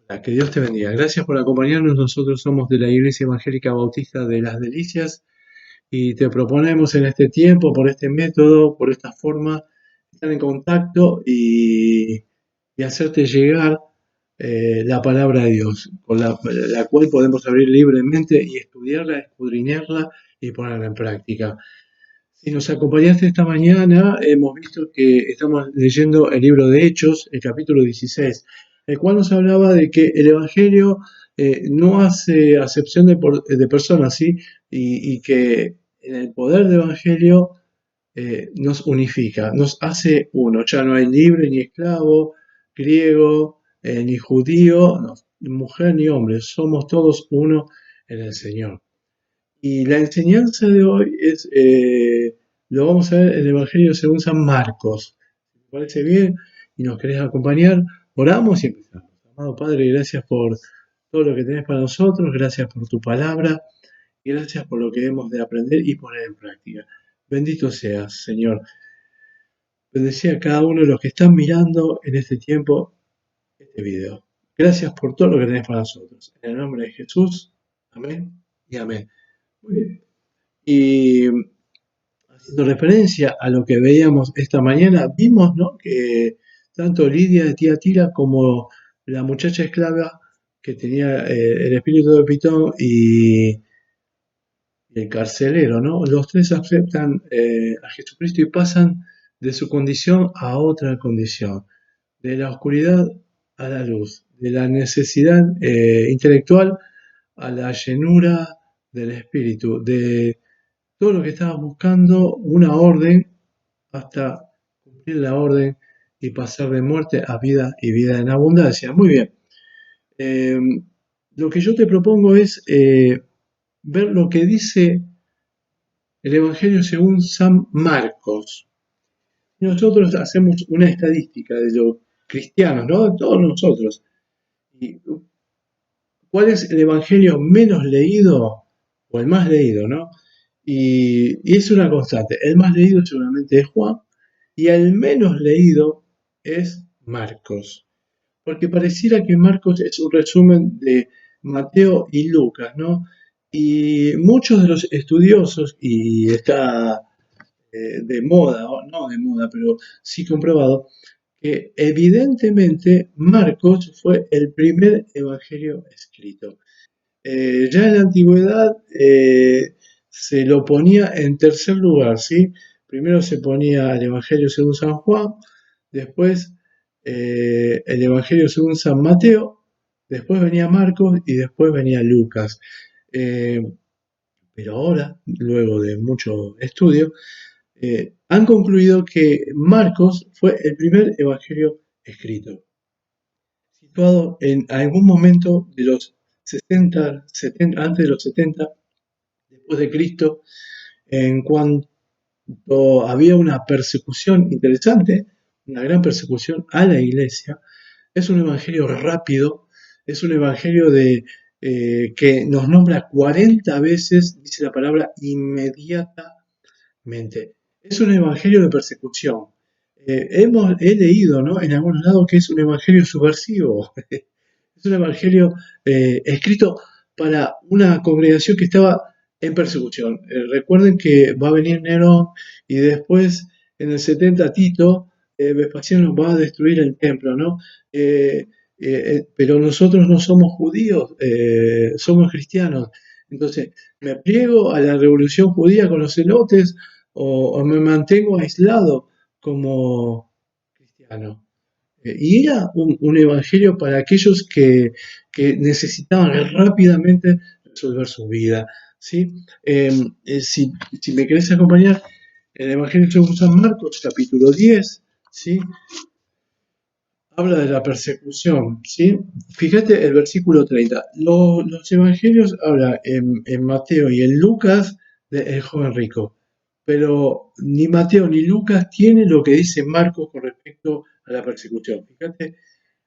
Que Dios te bendiga. Gracias por acompañarnos. Nosotros somos de la Iglesia Evangélica Bautista de las Delicias y te proponemos en este tiempo, por este método, por esta forma, estar en contacto y hacerte llegar la palabra de Dios, con la cual podemos abrir libremente y estudiarla, escudriñarla y ponerla en práctica. Si nos acompañaste esta mañana, hemos visto que estamos leyendo el libro de Hechos, el capítulo 16, el cual nos hablaba de que el Evangelio no hace acepción de personas, ¿sí? Y que en el poder del Evangelio nos unifica, nos hace uno. Ya no hay libre ni esclavo, griego ni judío, no, mujer ni hombre, somos todos uno en el Señor. Y la enseñanza de hoy lo vamos a ver en el Evangelio según San Marcos. Si te parece bien y nos querés acompañar, oramos y empezamos. Amado Padre, gracias por todo lo que tenés para nosotros, gracias por tu palabra y gracias por lo que hemos de aprender y poner en práctica. Bendito seas, Señor. Bendecía a cada uno de los que están mirando en este tiempo este video. Gracias por todo lo que tenés para nosotros. En el nombre de Jesús, amén y amén. Muy bien. Y haciendo referencia a lo que veíamos esta mañana, vimos, ¿no?, que tanto Lidia de Tiatira como la muchacha esclava que tenía el espíritu de Pitón y el carcelero, ¿no?, los tres aceptan a Jesucristo y pasan de su condición a otra condición, de la oscuridad a la luz, de la necesidad intelectual a la llenura del espíritu, de todo lo que estaba buscando una orden hasta cumplir la orden y pasar de muerte a vida y vida en abundancia. Muy bien. Eh, lo que yo te propongo es ver lo que dice el Evangelio según San Marcos. Nosotros hacemos una estadística de los cristianos, ¿no? Todos nosotros. Y ¿cuál es el Evangelio menos leído o el más leído, ¿no? Y es una constante. El más leído seguramente es Juan y el menos leído es Marcos. Porque pareciera que Marcos es un resumen de Mateo y Lucas, ¿no? Y muchos de los estudiosos, y está de moda, o no de moda, pero sí comprobado, que evidentemente Marcos fue el primer evangelio escrito. Ya en la antigüedad se lo ponía en tercer lugar, ¿sí? Primero se ponía el Evangelio según San Juan, después el Evangelio según San Mateo, después venía Marcos y después venía Lucas. Eh, pero ahora, luego de mucho estudio, han concluido que Marcos fue el primer Evangelio escrito, situado en algún momento de los 60, 70, antes de los 70 después de Cristo, en cuanto había una persecución interesante, una gran persecución a la iglesia. Es un evangelio rápido, es un evangelio que nos nombra 40 veces, dice la palabra inmediatamente. Es un evangelio de persecución. He leído, ¿no?, en algunos lados que es un evangelio subversivo. Es un evangelio escrito para una congregación que estaba en persecución. Recuerden que va a venir Nerón y después en el 70 Tito, Vespasiano va a destruir el templo, ¿no? Pero nosotros no somos judíos, somos cristianos. Entonces, ¿me pliego a la revolución judía con los celotes o me mantengo aislado como cristiano? Y era un evangelio para aquellos que necesitaban rápidamente resolver su vida, ¿sí? Si me querés acompañar, el Evangelio según San Marcos, capítulo 10, ¿sí?, habla de la persecución, ¿sí? Fíjate el versículo 30. Los evangelios hablan en Mateo y en Lucas del joven rico, pero ni Mateo ni Lucas tienen lo que dice Marcos con respecto a la persecución. Fíjate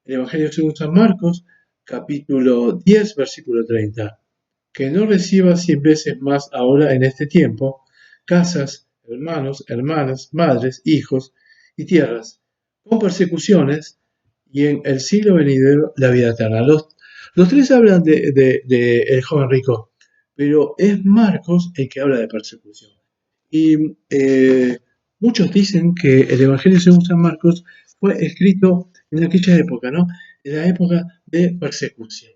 el Evangelio según San Marcos, capítulo 10, versículo 30. Que no reciba 100 veces más ahora en este tiempo casas, hermanos, hermanas, madres, hijos y tierras, con persecuciones, y en el siglo venidero la vida eterna. Los tres hablan de el joven rico, pero es Marcos el que habla de persecución. Y muchos dicen que el Evangelio según San Marcos fue escrito en aquella época, ¿no? En la época de persecución,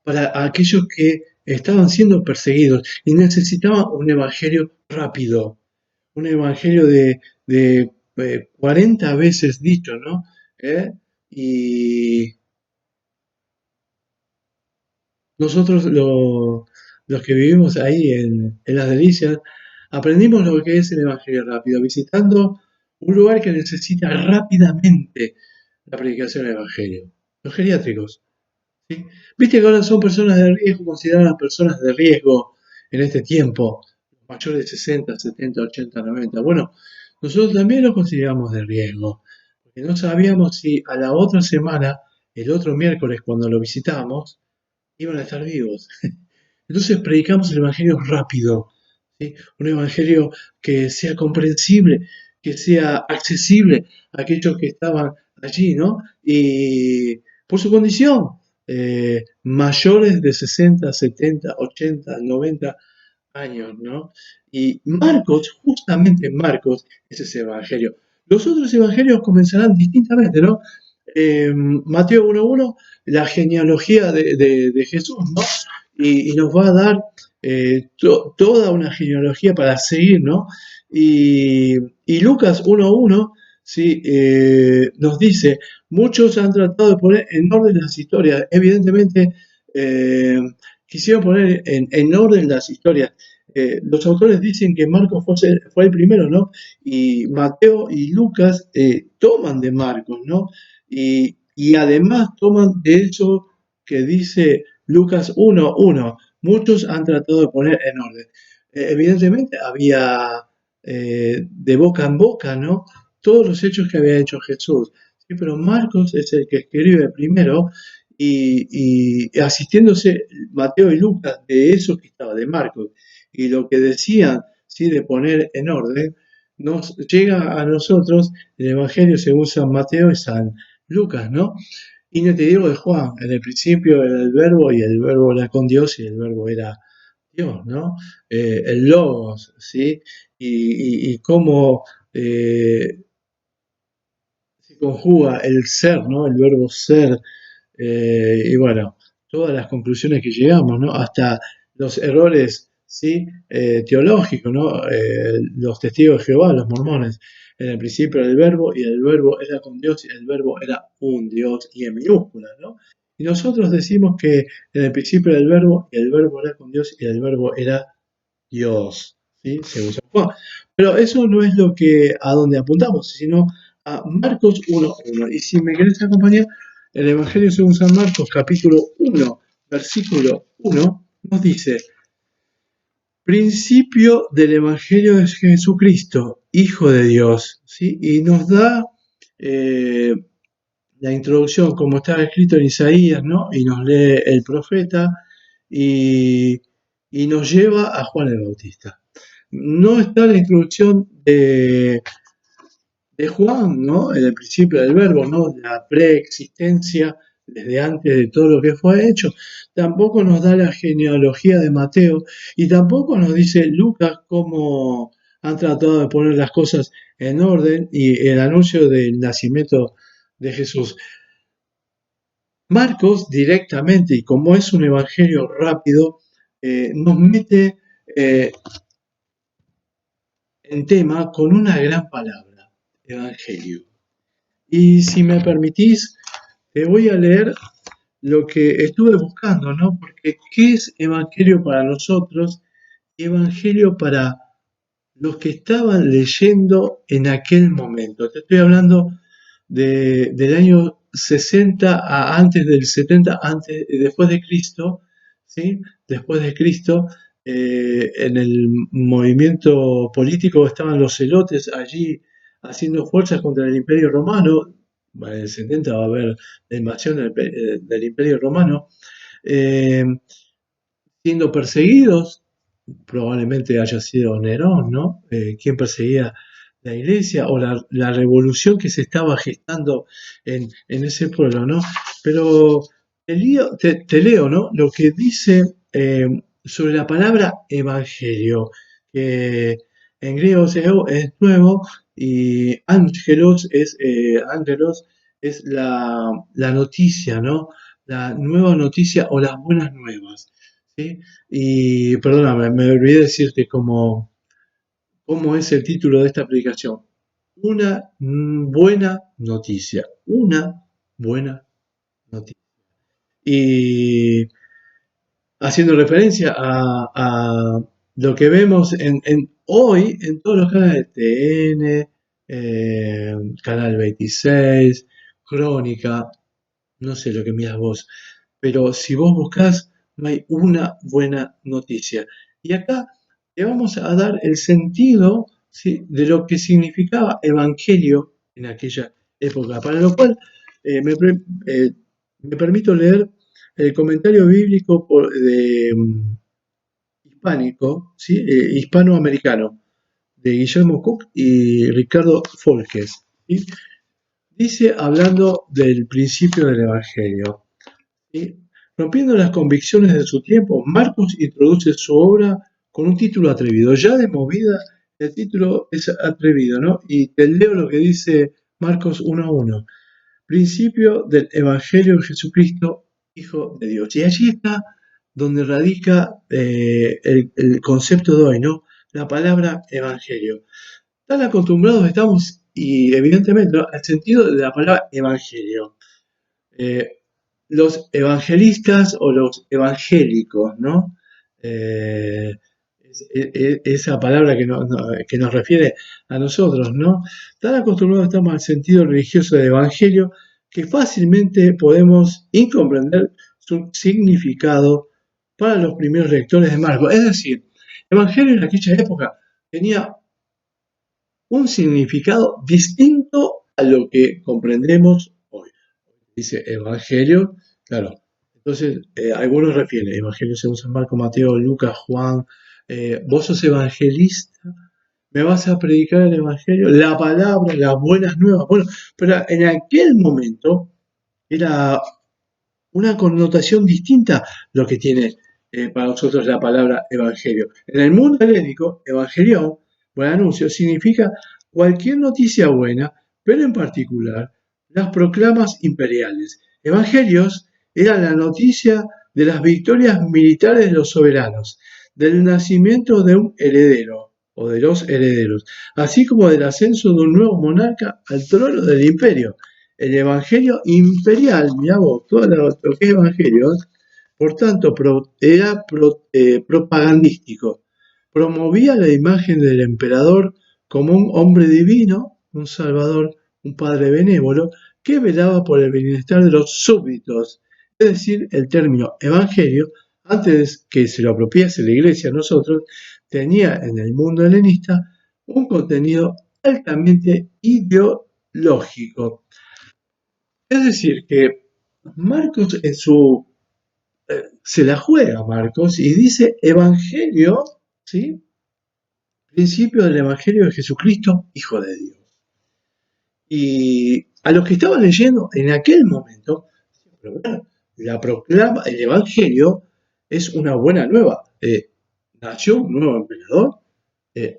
para aquellos que estaban siendo perseguidos y necesitaban un evangelio rápido, un evangelio de 40 veces dicho, ¿no? Y nosotros los que vivimos ahí en las delicias, aprendimos lo que es el evangelio rápido, visitando un lugar que necesita rápidamente la predicación del evangelio, los geriátricos. ¿Sí? Viste que ahora son personas de riesgo, consideradas personas de riesgo en este tiempo, mayores de 60, 70, 80, 90. Bueno, nosotros también los consideramos de riesgo, porque no sabíamos si a la otra semana, el otro miércoles, cuando lo visitamos, iban a estar vivos. Entonces predicamos el Evangelio rápido, ¿sí? Un Evangelio que sea comprensible, que sea accesible a aquellos que estaban allí, ¿no? Y por su condición, mayores de 60, 70, 80, 90 años, ¿no? Y Marcos, justamente Marcos, es ese evangelio. Los otros evangelios comenzarán distintamente, ¿no? Mateo 1.1, la genealogía de Jesús, ¿no? Y nos va a dar toda una genealogía para seguir, ¿no? Y Lucas 1.1, ¿sí? Nos dice, muchos han tratado de poner en orden las historias, evidentemente eh, quisieron poner en orden las historias. Los autores dicen que Marcos fue el primero, ¿no? Y Mateo y Lucas toman de Marcos, ¿no? Y además toman de eso que dice Lucas 1.1. Muchos han tratado de poner en orden. Evidentemente había de boca en boca, ¿no? Todos los hechos que había hecho Jesús. ¿Sí? Pero Marcos es el que escribe primero y asistiéndose Mateo y Lucas de eso que estaba, de Marcos, y lo que decían, ¿sí? De poner en orden, nos llega a nosotros el Evangelio según San Mateo y San Lucas, ¿no? Y no te digo de Juan, en el principio era el verbo y el verbo era con Dios y el verbo era Dios, ¿no? El logos, ¿sí? Y cómo se conjuga el ser, ¿no? El verbo ser, y bueno, todas las conclusiones que llegamos, ¿no? Hasta los errores, ¿sí? Teológicos, ¿no? Los testigos de Jehová, los mormones, en el principio era el verbo y el verbo era con Dios y el verbo era un Dios y en minúsculas, ¿no? Y nosotros decimos que en el principio era el verbo y el verbo era con Dios y el verbo era Dios, ¿sí? Según San Juan. Pero eso no es lo que a donde apuntamos, sino a Marcos 1.1. Y si me querés acompañar, el Evangelio según San Marcos, capítulo 1, versículo 1, nos dice, principio del Evangelio de Jesucristo, Hijo de Dios, ¿sí? Y nos da eh, la introducción, como estaba escrito en Isaías, ¿no? Y nos lee el profeta y, y nos lleva a Juan el Bautista. No está la introducción de Juan, ¿no? En el principio del verbo, ¿no? La preexistencia desde antes de todo lo que fue hecho. Tampoco nos da la genealogía de Mateo y tampoco nos dice Lucas cómo han tratado de poner las cosas en orden y el anuncio del nacimiento de Jesús. Marcos directamente, y como es un evangelio rápido, nos mete en tema con una gran palabra, evangelio. Y si me permitís, te voy a leer lo que estuve buscando, ¿no? Porque ¿qué es evangelio para nosotros? Evangelio para los que estaban leyendo en aquel momento. Te estoy hablando del año 60 a antes del 70, después de Cristo, ¿sí? Después de Cristo, en el movimiento político estaban los celotes allí haciendo fuerzas contra el Imperio Romano. En el 70 va a haber la invasión del Imperio Romano, eh, siendo perseguidos, probablemente haya sido Nerón, ¿no? Quien perseguía la iglesia o la revolución que se estaba gestando en ese pueblo, ¿no? Pero te leo, ¿no? Lo que dice sobre la palabra evangelio, que en griego es nuevo y ángelos es la noticia, ¿no? La nueva noticia o las buenas nuevas, ¿sí? Y perdóname, me olvidé decirte cómo es el título de esta predicación. Una buena noticia, una buena noticia. Y haciendo referencia a lo que vemos hoy en todos los canales de TN, Canal 26, Crónica, no sé lo que miras vos, pero si vos buscás, no hay una buena noticia. Y acá te vamos a dar el sentido, ¿sí?, de lo que significaba evangelio en aquella época, para lo cual eh, me, pre- eh, me permito leer el comentario bíblico hispánico, ¿sí?, hispanoamericano, de Guillermo Cook y Ricardo Folkes, ¿sí? Dice, hablando del principio del Evangelio, ¿sí? Rompiendo las convicciones de su tiempo, Marcos introduce su obra con un título atrevido. Ya de movida, el título es atrevido, ¿no? Y te leo lo que dice Marcos 1:1. Principio del Evangelio de Jesucristo, Hijo de Dios. Y allí está donde radica el concepto de hoy, ¿no? La palabra Evangelio. Tan acostumbrados estamos, y evidentemente, ¿no?, al sentido de la palabra Evangelio. Eh, los evangelistas o los evangélicos, ¿no? Eh, esa palabra que nos refiere a nosotros, ¿no? Tan acostumbrados estamos al sentido religioso del evangelio que fácilmente podemos incomprender su significado para los primeros lectores de Marcos. Es decir, evangelio en aquella época tenía un significado distinto a lo que comprendemos hoy. Dice Evangelio, claro. Entonces, algunos refieren, Evangelio según San Marco, Mateo, Lucas, Juan. Vos sos evangelista, me vas a predicar el Evangelio, la palabra, las buenas nuevas. Bueno, pero en aquel momento era una connotación distinta lo que tiene para nosotros la palabra evangelio. En el mundo helénico, evangelión, buen anuncio, significa cualquier noticia buena, pero en particular las proclamas imperiales. Evangelios era la noticia de las victorias militares de los soberanos, del nacimiento de un heredero o de los herederos, así como del ascenso de un nuevo monarca al trono del imperio. El evangelio imperial, mirá vos, todo lo que es evangelio, por tanto, era propagandístico. Promovía la imagen del emperador como un hombre divino, un salvador, un padre benévolo, que velaba por el bienestar de los súbditos. Es decir, el término evangelio, antes que se lo apropiase la iglesia a nosotros, tenía en el mundo helenista un contenido altamente ideológico. Es decir, que Marcos se la juega Marcos y dice Evangelio, ¿sí? Principio del Evangelio de Jesucristo, Hijo de Dios. Y a los que estaban leyendo en aquel momento, pero bueno, la proclama, el Evangelio es una buena nueva. Nació un nuevo emperador,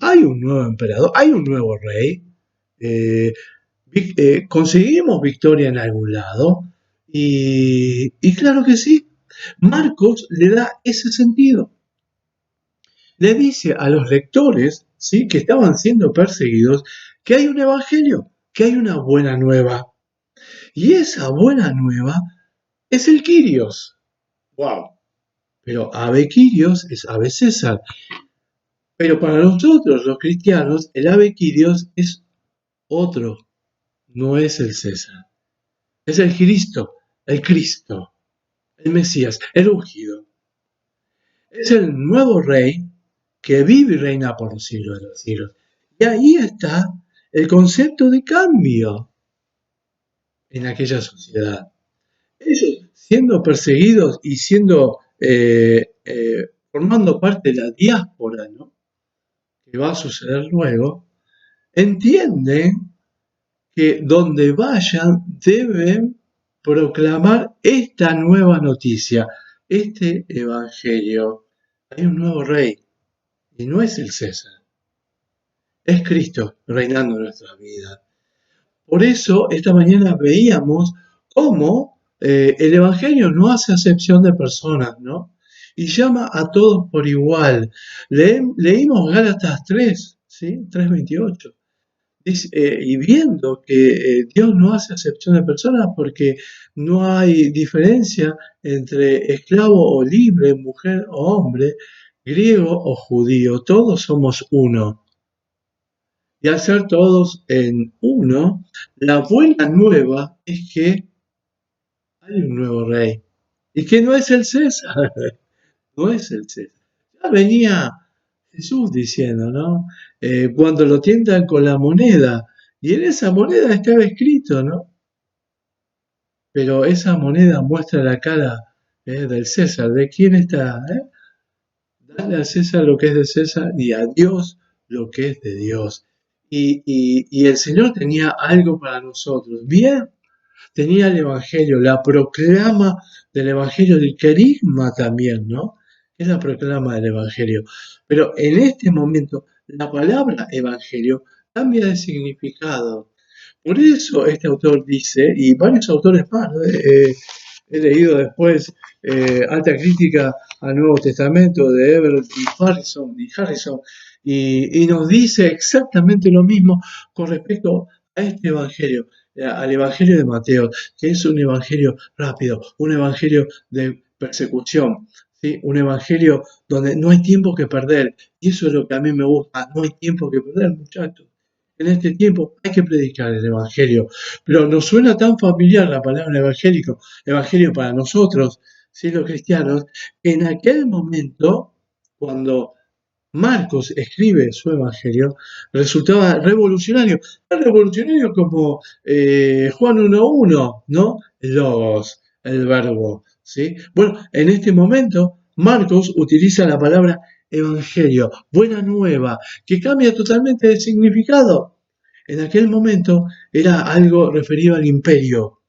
hay un nuevo emperador, hay un nuevo rey, eh, conseguimos victoria en algún lado, y claro que sí, Marcos le da ese sentido. Le dice a los lectores, ¿sí?, que estaban siendo perseguidos, que hay un evangelio, que hay una buena nueva. Y esa buena nueva es el Kyrios. ¡Wow! Pero ave Kyrios es ave César. Pero para nosotros, los cristianos, el ave Kyrios es otro, no es el César. Es el Cristo, el Mesías, el ungido. Es el nuevo rey que vive y reina por los siglos de los siglos. Y ahí está el concepto de cambio en aquella sociedad. Ellos, siendo perseguidos y formando parte de la diáspora, ¿no?, que va a suceder luego, entienden que donde vayan deben proclamar esta nueva noticia, este evangelio. Hay un nuevo rey y no es el César, es Cristo reinando en nuestras vidas. Por eso esta mañana veíamos cómo el evangelio no hace acepción de personas, ¿no? Y llama a todos por igual. Leímos Gálatas 3, ¿sí? 3:28. Y viendo que Dios no hace acepción de personas porque no hay diferencia entre esclavo o libre, mujer o hombre, griego o judío, todos somos uno. Y al ser todos en uno, la buena nueva es que hay un nuevo rey y que no es el César, no es el César. Ya venía Jesús diciendo, ¿no? Cuando lo tientan con la moneda, y en esa moneda estaba escrito, ¿no? Pero esa moneda muestra la cara del César, de quién está, Dale a César lo que es de César y a Dios lo que es de Dios. Y el Señor tenía algo para nosotros. Bien, tenía el Evangelio, la proclama del Evangelio, del querigma también, ¿no? Es la proclama del Evangelio. Pero en este momento, la palabra Evangelio cambia de significado. Por eso este autor dice, y varios autores más, ¿no? He leído después Alta Crítica al Nuevo Testamento de Everett y Harrison, y nos dice exactamente lo mismo con respecto a este Evangelio, al Evangelio de Mateo, que es un Evangelio rápido, un Evangelio de persecución, ¿sí? Un Evangelio donde no hay tiempo que perder, y eso es lo que a mí me gusta, no hay tiempo que perder, muchachos. En este tiempo hay que predicar el Evangelio, pero nos suena tan familiar la palabra evangelio para nosotros, ¿sí? Los cristianos, que en aquel momento, cuando Marcos escribe su evangelio, resultaba revolucionario, tan revolucionario como Juan 1:1, ¿no? El logos, el verbo, ¿sí? Bueno, en este momento Marcos utiliza la palabra evangelio, buena nueva, que cambia totalmente de significado. En aquel momento era algo referido al imperio,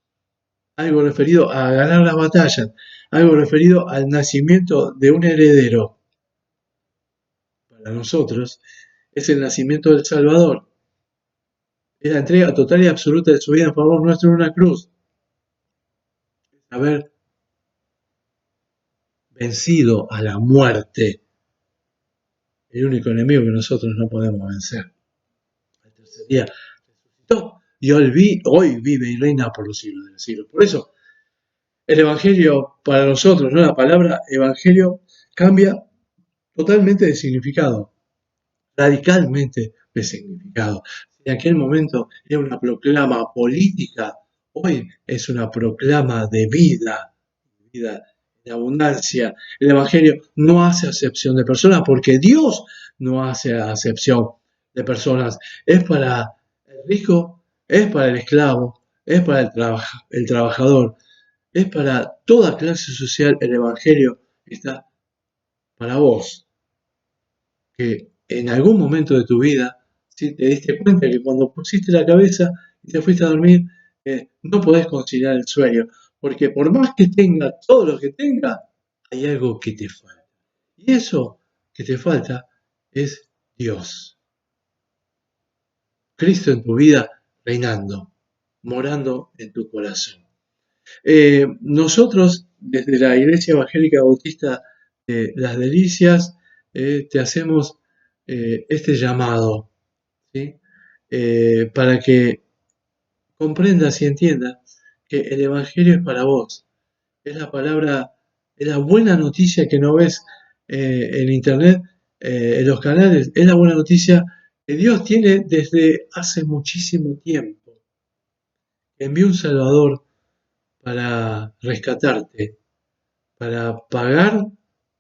algo referido a ganar las batallas, algo referido al nacimiento de un heredero. Para nosotros es el nacimiento del Salvador, es la entrega total y absoluta de su vida en favor nuestro en una cruz, haber vencido a la muerte, el único enemigo que nosotros no podemos vencer. Al tercer día resucitó y hoy vive y reina por los siglos de los siglos. Por eso, el Evangelio para nosotros, ¿no? La palabra Evangelio cambia totalmente de significado, radicalmente de significado. En aquel momento era una proclama política, hoy es una proclama de vida, vida de abundancia. El Evangelio no hace acepción de personas porque Dios no hace acepción de personas. Es para el rico, es para el esclavo, es para el trabajador, es para toda clase social. El Evangelio está para vos, que en algún momento de tu vida, ¿sí? Te diste cuenta que cuando pusiste la cabeza y te fuiste a dormir, no podés conciliar el sueño, porque por más que tenga todo lo que tenga, hay algo que te falta. Y eso que te falta es Dios. Cristo en tu vida reinando, morando en tu corazón. Nosotros, desde la Iglesia Evangélica Bautista de Las Delicias, te hacemos este llamado, ¿sí? Para que comprendas y entiendas que el Evangelio es para vos. Es la palabra, es la buena noticia que no ves en internet, en los canales. Es la buena noticia que Dios tiene desde hace muchísimo tiempo. Envió un Salvador para rescatarte, para pagar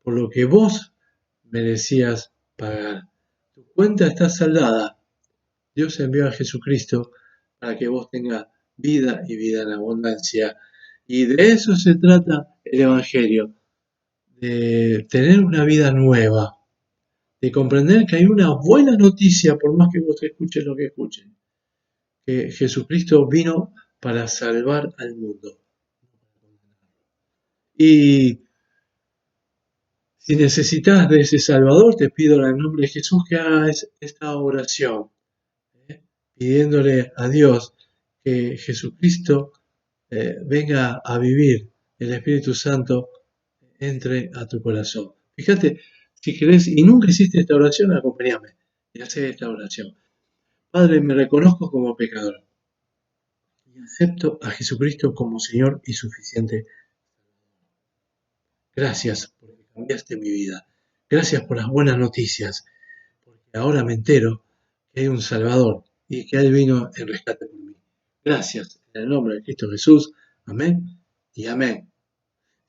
por lo que vos merecías pagar. Tu cuenta está saldada. Dios envió a Jesucristo para que vos tengas vida y vida en abundancia. Y de eso se trata el Evangelio, de tener una vida nueva, de comprender que hay una buena noticia, por más que vos escuches lo que escuchen, que Jesucristo vino para salvar al mundo. Y si necesitas de ese Salvador, te pido en el nombre de Jesús que hagas esta oración, pidiéndole a Dios que Jesucristo venga a vivir, el Espíritu Santo entre a tu corazón. Fíjate, si querés y nunca hiciste esta oración, acompáñame y hacer esta oración. Padre, me reconozco como pecador y acepto a Jesucristo como Señor y suficiente. Gracias porque cambiaste mi vida. Gracias por las buenas noticias, porque ahora me entero que hay un Salvador y que Él vino en rescate por mí. Gracias, en el nombre de Cristo Jesús. Amén y amén.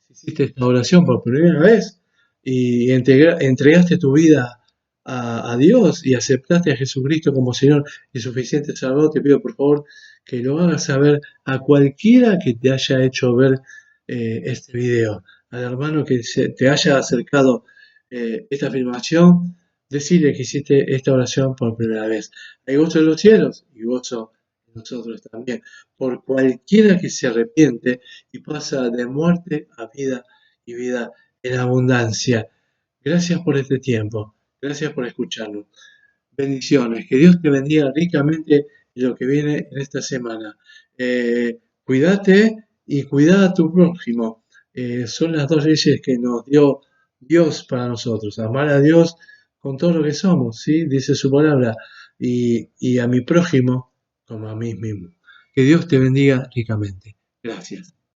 Si hiciste esta oración por primera vez y entregaste tu vida a Dios y aceptaste a Jesucristo como Señor y suficiente Salvador, te pido por favor que lo hagas saber a cualquiera que te haya hecho ver este video, al hermano que te haya acercado esta afirmación, decirle que hiciste esta oración por primera vez. Hay gozo en los cielos y gozo en nosotros también, por cualquiera que se arrepiente y pasa de muerte a vida y vida en abundancia. Gracias por este tiempo, gracias por escucharnos. Bendiciones, que Dios te bendiga ricamente en lo que viene en esta semana. Cuídate y cuida a tu prójimo. Son las dos leyes que nos dio Dios para nosotros. Amar a Dios con todo lo que somos, ¿sí? Dice su palabra. Y a mi prójimo como a mí mismo. Que Dios te bendiga ricamente. Gracias.